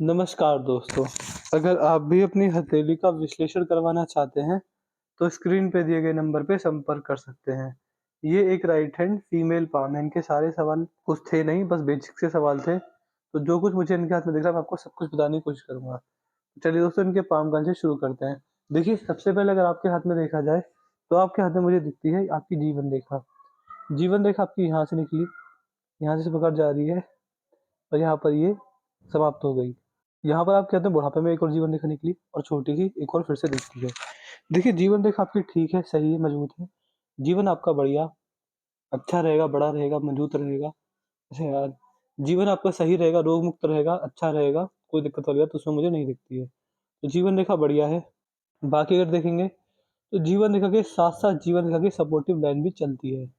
नमस्कार दोस्तों, अगर आप भी अपनी हथेली का विश्लेषण करवाना चाहते हैं, तो स्क्रीन पे दिए गए नंबर पे संपर्क कर सकते हैं। ये एक राइट हैंड फीमेल पाम है, इनके सारे सवाल कुछ थे नहीं, बस बेसिक से सवाल थे। तो जो कुछ मुझे इनके हाथ में दिख रहा है, मैं आपको सब कुछ बताने की कोशिश करूँगा। चलिए दोस्तों, इनके पाम गन से शुरू करते हैं। देखिए, सबसे पहले अगर आपके हाथ में देखा जाए, तो आपके हाथ में मुझे दिखती है आपकी जीवन रेखा। जीवन रेखा आपकी यहाँ से निकली, यहाँ से इस प्रकार जा रही है और यहाँ पर ये समाप्त हो गई। यहाँ पर आप कहते हैं बुढ़ापे में एक और जीवन रेखा निकली और छोटी सी एक और फिर से दिखती है। देखिए, जीवन रेखा आपकी ठीक है, सही है, मजबूत है। जीवन आपका बढ़िया, अच्छा रहेगा, बड़ा रहेगा, मजबूत रहेगा। ऐसे यार, जीवन आपका सही रहेगा, रोग मुक्त रहेगा, अच्छा रहेगा, कोई दिक्कत वाली बात उसमें मुझे नहीं दिखती है। तो जीवन रेखा बढ़िया है। बाकी अगर देखेंगे, तो जीवन रेखा के साथ-साथ जीवन रेखा की सपोर्टिव लाइन भी चलती है।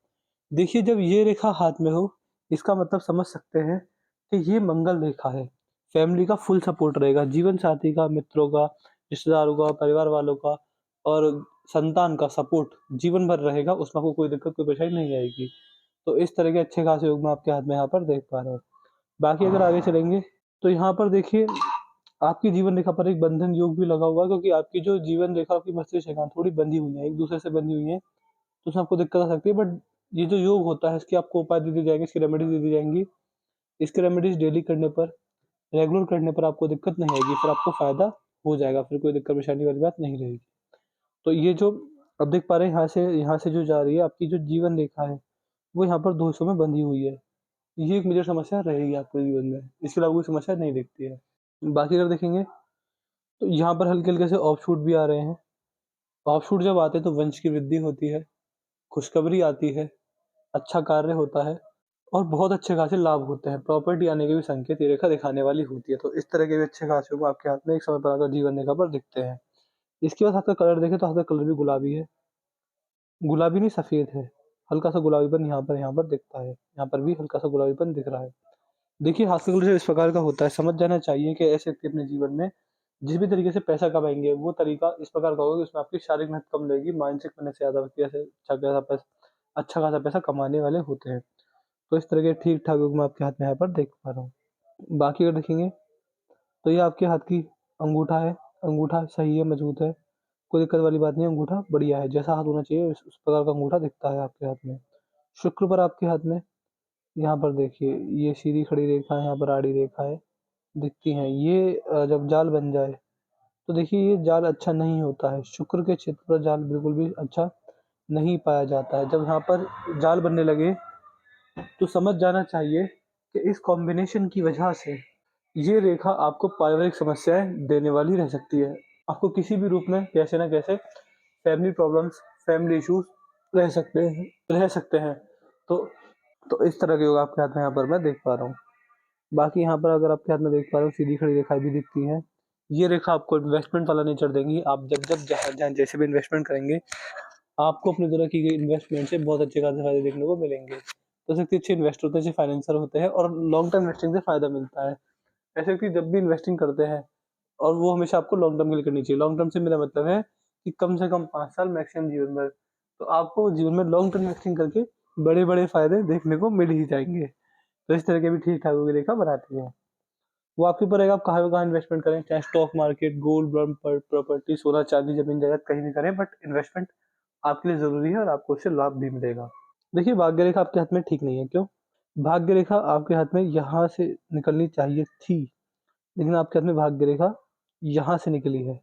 देखिए, जब ये रेखा हाथ में हो, इसका मतलब समझ सकते हैं कि ये मंगल रेखा है। फैमिली का फुल सपोर्ट रहेगा, जीवन साथी का, मित्रों का, रिश्तेदारों का, परिवार वालों का और संतान का सपोर्ट जीवन भर रहेगा, उसमें आपको कोई दिक्कत, कोई परेशानी नहीं आएगी। तो इस तरह के अच्छे खासे योग मैं आपके हाथ में यहाँ पर देख पा रहा हूँ। बाकी अगर आगे चलेंगे, तो यहाँ पर देखिए, आपकी जीवन रेखा पर एक बंधन योग भी लगा हुआ है, क्योंकि आपकी जो जीवन रेखा, आपकी मस्तिष्क रेखा थोड़ी बंधी हुई है, एक-दूसरे से बंधी हुई है। तो उसमें आपको दिक्कत आ सकती है, बट ये जो योग होता है, इसकी आपको उपाय दे दी जाएँगी, इसकी रेमेडीज़ दे दी जाएँगी। इसकी रेमेडीज़ डेली करने पर, रेगुलर करने पर आपको दिक्कत नहीं आएगी, फिर आपको फ़ायदा हो जाएगा, फिर कोई दिक्कत परेशानी वाली बात नहीं रहेगी। तो ये जो अब देख पा रहे हैं, यहाँ से जो जा रही है, आपकी जो जीवन रेखा है, वो यहाँ पर 2 हिस्सों में बंधी हुई है। ये एक मेजर समस्या रहेगी आपके जीवन में, इसके अलावा कोई समस्या नहीं दिखती है। बाकी अगर देखेंगे, तो यहाँ पर हल्के-हल्के से ऑफशूट भी आ रहे हैं। ऑफशूट जब आते हैं तो वंश की वृद्धि होती है, खुशखबरी आती है, अच्छा कार्य होता है और बहुत अच्छे खासे लाभ होते हैं। प्रॉपर्टी आने के भी संकेत ये रेखा दिखाने वाली होती है। तो इस तरह के भी अच्छे खासे योग आपके हाथ में एक समय पर आकर जीवन रेखा पर दिखते हैं। इसके बाद हाथ का कलर देखें, तो हाथ का कलर भी गुलाबी है। गुलाबी नहीं, सफ़ेद है। हल्का-सा गुलाबीपन यहाँ पर दिखता है। यहाँ पर भी हल्का-सा गुलाबीपन दिख रहा है। देखिए, हाथ का कलर इस प्रकार का होता है, समझ जाना चाहिए कि ऐसे व्यक्ति अपने जीवन में जिस भी तरीके से पैसा कमाएँगे, वो तरीका इस प्रकार का होगा कि उसमें आपकी शारीरिक मेहनत कम लगेगी, मानसिक मेहनत से ज़्यादा व्यक्ति ऐसे अच्छा खासा पैसा कमाने वाले होते हैं। तो इस तरह के ठीक-ठाक योग मैं आपके हाथ में यहाँ पर देख पा रहा हूँ। बाकी अगर देखेंगे, तो ये आपके हाथ की अंगूठा है, अंगूठा सही है, मजबूत है, कोई दिक्कत वाली बात नहीं है, अंगूठा बढ़िया है, जैसा हाथ होना चाहिए उस प्रकार का अंगूठा दिखता है आपके हाथ में। शुक्र पर आपके हाथ में, यहाँ पर देखिए, ये सीधी खड़ी रेखा है, यहाँ पर आड़ी रेखा है, दिखती हैं। ये जब जाल बन जाए, तो देखिए ये जाल अच्छा नहीं होता है। शुक्र के क्षेत्र पर जाल बिल्कुल भी अच्छा नहीं पाया जाता है। जब यहाँ पर जाल बनने लगे, तो समझ जाना चाहिए कि इस कॉम्बिनेशन की वजह से ये रेखा आपको पारिवारिक समस्याएँ देने वाली रह सकती है। आपको किसी भी रूप में कैसे न कैसे फैमिली प्रॉब्लम्स, फैमिली इश्यूज़ रह सकते हैं। तो इस तरह के योग आपके हाथ में यहाँ पर मैं देख पा रहा हूँ। बाकी यहाँ पर अगर आपके हाथ में देख पा रहे हो, सीधी खड़ी रेखाएँ भी दिखती हैं। ये रेखा आपको इन्वेस्टमेंट वाला नेचर देंगी। आप जब जहाँ जहाँ जैसे भी इन्वेस्टमेंट करेंगे, आपको अपने द्वारा की गई इन्वेस्टमेंट से बहुत अच्छे खासे फ़ायदे देखने को मिलेंगे। तो ऐसे व्यक्ति अच्छे इन्वेस्टर होते हैं, अच्छे फाइनेंसर होते हैं और लॉन्ग टर्म इन्वेस्टिंग से फ़ायदा मिलता है। ऐसे व्यक्ति जब भी इन्वेस्टिंग करते हैं, और वो हमेशा आपको लॉन्ग टर्म के लिए करनी चाहिए। लॉन्ग टर्म से मेरा मतलब है कि कम से कम 5 साल, मैक्सिमम जीवन भर। तो आपको जीवन में लॉन्ग टर्म इन्वेस्टिंग करके बड़े-बड़े फ़ायदे देखने को मिल ही जाएँगे। तो इस तरह के भी ठीक-ठाक की रेखा बनाती है। वो आपके ऊपर रहेगा, आप कहाँ पे कहाँ इन्वेस्टमेंट करें, चाहे stock market, gold, bond, property, सोना, चांदी, ज़मीन जायदाद कहीं भी करें, बट इन्वेस्टमेंट आपके लिए ज़रूरी है और आपको उससे लाभ भी मिलेगा। देखिए, भाग्य रेखा आपके हाथ में ठीक नहीं है, क्यों? भाग्य रेखा आपके हाथ में यहाँ से निकलनी चाहिए थी, लेकिन आपके हाथ में भाग्य रेखा यहाँ से निकली है।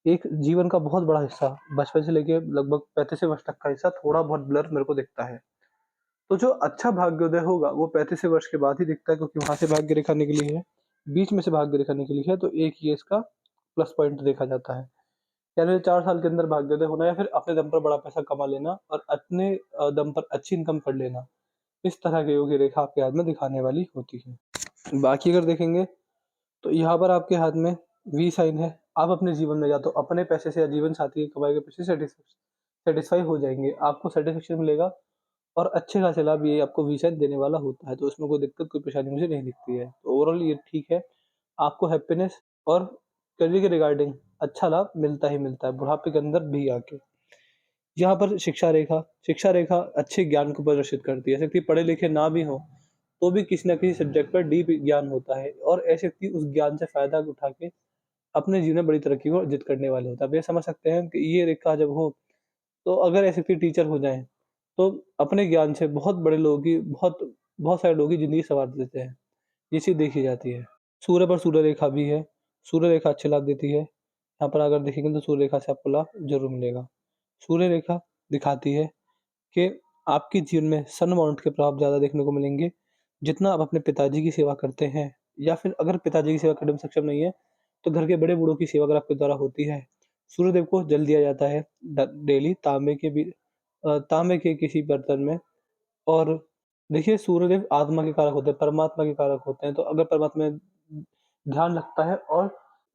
एक जीवन का बहुत बड़ा हिस्सा, बचपन से लेके लगभग 35 वर्ष तक का हिस्सा थोड़ा बहुत ब्लर मेरे को दिखता है। तो जो अच्छा भाग्योदय होगा, वो 35 वर्ष के बाद ही दिखता है, क्योंकि वहाँ से भाग्य रेखा निकली है, बीच में से भाग्य रेखा निकली है, तो एक ये इसका प्लस पॉइंट देखा जाता है। यानी 4 साल के अंदर भाग्योदय होना या फिर अपने दम पर बड़ा पैसा कमा लेना और अपने दम पर अच्छी इनकम कर लेना, इस तरह की योग्य रेखा आपके हाथ में दिखाने वाली होती है। बाकी अगर देखेंगे, तो यहाँ पर आपके हाथ में वी साइन है। आप अपने जीवन में या तो अपने पैसे से या जीवन साथी के कमाए गए पैसे से सैटिस्फाई हो जाएँगे। आपको सैटिस्फैक्शन मिलेगा और अच्छे खासे लाभ ये आपको वी साइन देने वाला होता है। तो इसमें कोई दिक्कत, कोई परेशानी मुझे नहीं दिखती है। तो ओवरऑल ये ठीक है। आपको हैप्पीनेस और करियर के रिगार्डिंग अच्छा लाभ मिलता ही मिलता है, बुढ़ापे के अंदर भी आके। यहाँ पर शिक्षा रेखा अच्छे ज्ञान को प्रदर्शित करती है। ऐसे कि पढ़े लिखे ना भी हों, तो भी किसी न किसी सब्जेक्ट पर डीप ज्ञान होता है और ऐसे व्यक्ति उस ज्ञान से फ़ायदा उठा के अपने जीवन में बड़ी तरक्की को अर्जित करने वाले होता है। आप ये समझ सकते हैं कि ये रेखा जब हो, तो अगर ऐसे व्यक्ति टीचर हो जाएँ, तो अपने ज्ञान से बहुत बड़े लोगों की बहुत बहुत सारे लोगों की ज़िंदगी सँवार देते हैं। ये चीज़ देखी जाती है। सूर्य पर सूर्य रेखा भी है। सूर्य रेखा अच्छे लाभ देती है। यहाँ पर अगर देखेंगे तो सूर्य रेखा से आपको लाभ ज़रूर मिलेगा। सूर्य रेखा दिखाती है कि आपके जीवन में सन माउंट के प्रभाव ज़्यादा देखने को मिलेंगे। जितना आप अपने पिताजी की सेवा करते हैं या फिर अगर पिताजी की सेवा करने में सक्षम नहीं है, तो घर के बड़े-बूढ़ों की सेवा अगर आपके द्वारा होती है, सूर्यदेव को जल दिया जाता है डेली तांबे के किसी बर्तन में। और देखिए सूर्यदेव आत्मा के कारक होते हैं, परमात्मा के कारक होते हैं, तो अगर परमात्मा में ध्यान रखता है और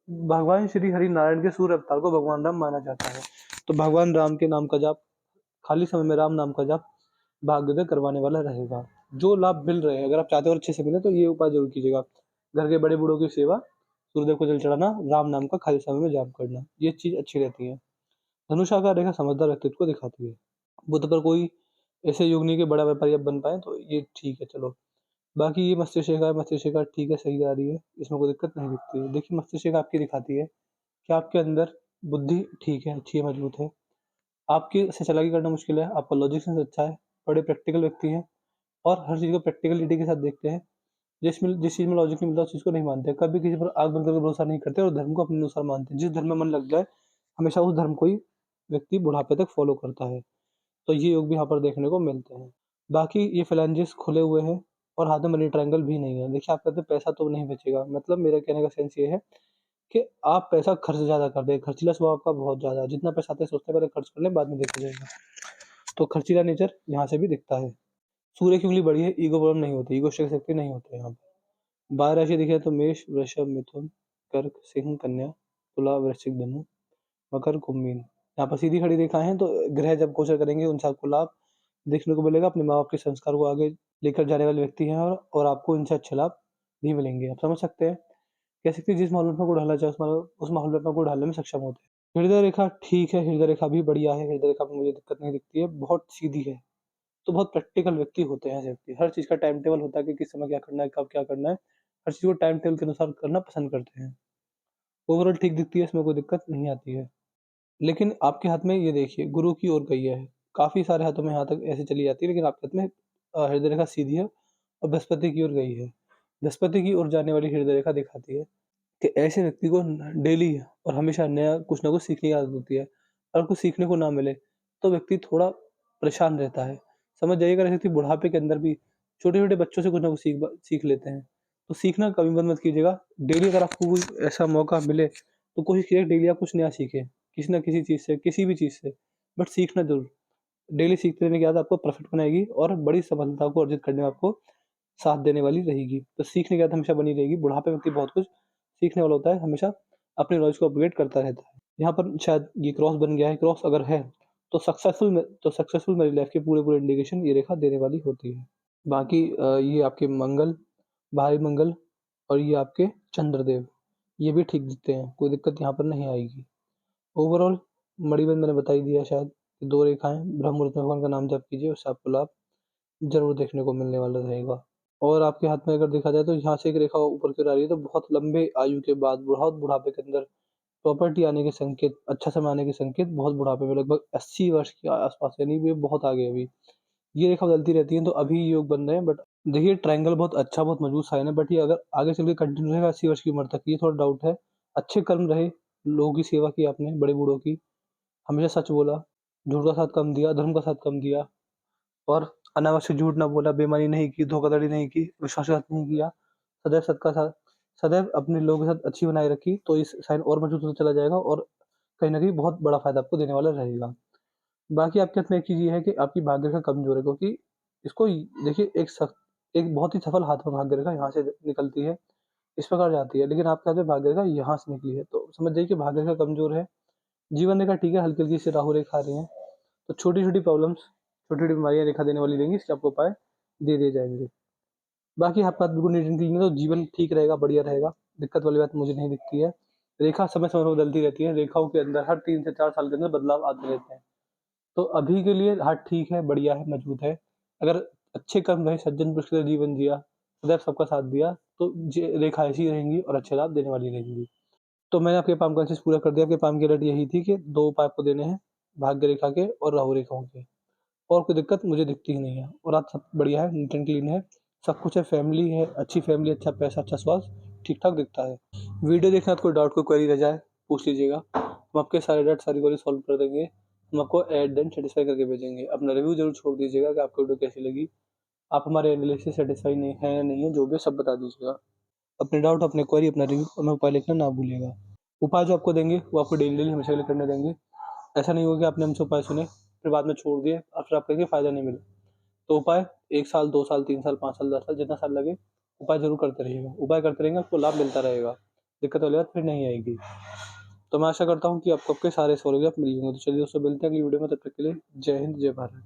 भगवान श्री हरि नारायण के सूर्य अवतार को भगवान राम माना जाता है। तो भगवान राम के नाम का जाप, खाली समय में राम नाम का जाप भाग्योदय करवाने वाला रहेगा। जो लाभ मिल रहे हैं, अगर आप चाहते हो अच्छे से मिले तो ये उपाय ज़रूर कीजिएगा। घर के बड़े-बूढ़ों की सेवा, सूर्यदेव को जल चढ़ाना, राम नाम का खाली समय में जाप करना, ये चीज़ अच्छी रहती है। धनुषाकार रेखा समझदार व्यक्तित्व को दिखाती है। बुध पर कोई ऐसे योग नहीं कि बड़ा व्यापारी आप बन पाएँ, तो ये ठीक है चलो। बाकी ये मस्तिष्क रेखा ठीक है, सही जा रही है, इसमें कोई दिक्कत नहीं दिखती है। देखिए मस्तिष्क रेखा आपकी दिखाती है कि आपके अंदर बुद्धि ठीक है, अच्छी है, मजबूत है। आपकी से चालाकी करना मुश्किल है, आपका लॉजिक सेंस अच्छा है, बड़े प्रैक्टिकल व्यक्ति हैं और हर चीज़ को प्रैक्टिकलिटी के साथ देखते हैं। जिस चीज़ में लॉजिक नहीं मिलता उस चीज़ को नहीं मानते। कभी किसी पर आँख बंद करके भरोसा नहीं करते और धर्म को अपने अनुसार मानते हैं। जिस धर्म में मन लग जाए, हमेशा उस धर्म को ही व्यक्ति बुढ़ापे तक फ़ॉलो करता है। तो ये योग भी यहाँ पर देखने को मिलते हैं। बाकी ये फ़ैलेंजेस खुले हुए हैं और हाथ में मनी ट्रायंगल भी नहीं है। देखिए आप कहते हैं पैसा तो नहीं बचेगा, मतलब मेरा कहने का सेंस ये है कि आप पैसा खर्च ज़्यादा कर दें, खर्चीला स्वभाव आपका बहुत ज़्यादा है। जितना पैसा आते हैं सोचते हैं पहले खर्च कर लें, बाद में देखा जाएगा। तो खर्चीला नेचर यहाँ से भी दिखता है। सूर्य की उँगली बड़ी है, ईगो प्रॉब्लम नहीं होती, ईगो शक्ति नहीं होते यहाँ पे। 12 राशि देखिए तो मेष, वृषभ, मिथुन, कर्क, सिंह, कन्या, तुला, वृश्चिक, धनु, मकर, कुंभ, मीन। यहाँ पर सीधी खड़ी रेखाएँ हैं तो ग्रह जब गोचर करेंगे उनसे आपको लाभ देखने को मिलेगा। अपने माँ-बाप के संस्कार को आगे लेकर जाने वाले व्यक्ति हैं और आपको इनसे अच्छे लाभ भी मिलेंगे। आप समझ सकते हैं, कह सकते हैं जिस माहौल में अपने को ढलना चाहिए उस माहौल में अपने को ढलने में सक्षम होते हैं। हृदय रेखा ठीक है, हृदय रेखा भी बढ़िया है, हृदय रेखा में मुझे दिक्कत नहीं दिखती है, बहुत सीधी है। तो बहुत प्रैक्टिकल व्यक्ति होते हैं ऐसे व्यक्ति। हर चीज़ का टाइम टेबल होता है कि किस समय क्या करना है, कब क्या करना है। हर चीज़ को टाइम टेबल के अनुसार करना पसंद करते हैं। ओवरऑल ठीक दिखती है, इसमें कोई दिक्कत नहीं आती है। लेकिन आपके हाथ में ये देखिए गुरु की ओर गई है। काफ़ी सारे हाथों में यहाँ तक ऐसे चली जाती है, लेकिन आपके हाथ में हृदय रेखा सीधी है और बृहस्पति की ओर गई है। बृहस्पति की ओर जाने वाली हृदय रेखा दिखाती है कि ऐसे व्यक्ति को डेली और हमेशा नया कुछ ना कुछ सीखने की आदत होती है। अगर कुछ सीखने को ना मिले, तो व्यक्ति थोड़ा परेशान रहता है। समझ जाइए, अगर ऐसे व्यक्ति बुढ़ापे के अंदर भी छोटे-छोटे बच्चों से कुछ ना कुछ सीख लेते हैं। तो सीखना कभी बंद मत कीजिएगा। डेली अगर आपको कोई ऐसा मौका मिले, तो कोशिश कीजिए डेली आप कुछ नया सीखें। किसी न किसी चीज़ से, किसी भी चीज़ से, बट सीखना ज़रूर। डेली सीखते रहने की आदत आपको परफेक्ट बनाएगी और बड़ी सफलता को अर्जित करने में आपको साथ देने वाली रहेगी। तो सीखने की आदत हमेशा बनी रहेगी। बुढ़ापे में व्यक्ति बहुत कुछ सीखने वाला होता है, हमेशा अपनी नॉलेज को अपग्रेड करता रहता है। यहाँ पर शायद ये क्रॉस बन गया है, क्रॉस अगर है तो सक्सेसफुल मैरिज लाइफ के पूरे-पूरे इंडिकेशन ये रेखा देने वाली होती है। बाकी ये आपके मंगल, भाई मंगल और ये आपके चंद्रदेव, ये भी ठीक दिखते हैं, कोई दिक्कत यहाँ पर नहीं आएगी। ओवरऑल मणिबंध मैंने बता ही दिया शायद, 2 रेखाएँ, ब्रह्म मुहूर्त में भगवान का नाम जप कीजिए, उससे आपको लाभ ज़रूर देखने को मिलने वाला रहेगा। और आपके हाथ में अगर देखा जाए तो यहाँ से एक रेखा ऊपर की ओर आ रही है, तो बहुत लंबे आयु के बाद, बहुत बुढ़ापे के अंदर प्रॉपर्टी आने के संकेत, अच्छा समय आने के संकेत, बहुत बुढ़ापे में लगभग 80 वर्ष के आस-पास, यानी ये बहुत आगे है अभी। ये रेखा बदलती रहती है, तो अभी योग बन रहे हैं, बट देखिए ट्रायंगल बहुत अच्छा, बहुत मजबूत साइन है, बट ये अगर आगे चल के कंटिन्यू रहेगा 80 वर्ष की उम्र तक, ये थोड़ा डाउट है। अच्छे कर्म रहे, लोगों की सेवा की आपने, बड़े-बूढ़ों की, हमेशा सच बोला, झूठ का साथ कम दिया, धर्म का साथ कम दिया और अनावश्यक झूठ ना बोला, बेईमानी नहीं की, धोखाधड़ी नहीं की, विश्वासघात नहीं किया, सदैव सबका साथ, सदैव अपने लोगों के साथ अच्छी बनाए रखी, तो इस साइन और मजबूत होता चला जाएगा और कहीं न कहीं बहुत बड़ा फ़ायदा आपको देने वाला रहेगा। बाकी आपके हाथ में एक चीज़ ये है कि आपकी भाग्य रेखा कमज़ोर है, क्योंकि इसको देखिए एक बहुत ही सफल हाथ में भाग्य रेखा यहाँ से निकलती है, इस प्रकार जाती है, लेकिन आपके हाथ में भाग्य रेखा यहाँ से निकली है, तो समझ जाइए कि भाग्य रेखा कमज़ोर है। जीवन रेखा ठीक है, हल्की-हल्की सी राहु रेखा आ रही हैं, तो छोटी-छोटी प्रॉब्लम्स, छोटी-छोटी बीमारियाँ दिखा देने वाली रहेंगी, इसके आपको उपाय दे दिए जाएँगे। बाकी आपका बिल्कुल नीट एंड क्लीन है, तो जीवन ठीक रहेगा, बढ़िया रहेगा, दिक्कत वाली बात मुझे नहीं दिखती है। रेखा समय-समय पर बदलती रहती है, रेखाओं के अंदर हर 3 से 4 साल के अंदर बदलाव आते रहते हैं। तो अभी के लिए हाँ ठीक है, बढ़िया है, मजबूत है। अगर अच्छे कर्म रहे, सज्जन पुरुष की तरह जीवन जिया, सदैव सबका साथ दिया, तो रेखा ऐसी रहेंगी और अच्छे लाभ देने वाली रहेंगी। तो मैंने आपके पाम कॉन्शियस पूरा कर दिया। आपके पाम की अलर्ट यही थी कि 2 उपाय आपको देने हैं, भाग्य रेखा के और राहु रेखाओं के। और कोई दिक्कत मुझे दिखती ही नहीं है और आज सब बढ़िया है, नीट एंड क्लीन है, सब कुछ है, फैमिली है, अच्छी फैमिली, अच्छा पैसा, अच्छा स्वास्थ्य, ठीक-ठाक दिखता है। वीडियो देखना, कोई डाउट, कोई क्वेरी रह जाए, पूछ लीजिएगा। हम आपके सारे डाउट, सारी क्वेरी सॉल्व कर देंगे। हम आपको एट द एंड सैटिस्फाई करके भेजेंगे। अपना रिव्यू ज़रूर छोड़ दीजिएगा कि आपको वीडियो कैसी लगी। आप हमारे एनालिसिस से सैटिस्फाई नहीं हैं या नहीं है, जो भी है सब बता दीजिएगा। अपने डाउट, अपने क्वेरी, अपना रिव्यू हमें उपाय लिखना ना भूलिएगा। उपाय जो आपको देंगे, वो आपको डेली हमेशा के लिए करने देंगे। ऐसा नहीं होगा कि आपने हमसे उपाय सुने, फिर बाद में छोड़ दिए और फिर आपको फ़ायदा नहीं मिला। तो उपाय 1 साल, 2 साल, 3 साल, 5 साल, 10 साल, जितना साल लगे, उपाय ज़रूर करते रहिएगा। उपाय करते रहेंगे, आपको लाभ मिलता रहेगा। दिक्कत वाली बात फिर नहीं आएगी। तो मैं आशा करता हूँ कि आपको आपके सारे सवालों के जवाब मिल गए होंगे। तो चलिए दोस्तों, मिलते हैं अगली वीडियो में, तब तक के लिए जय हिंद, जय भारत।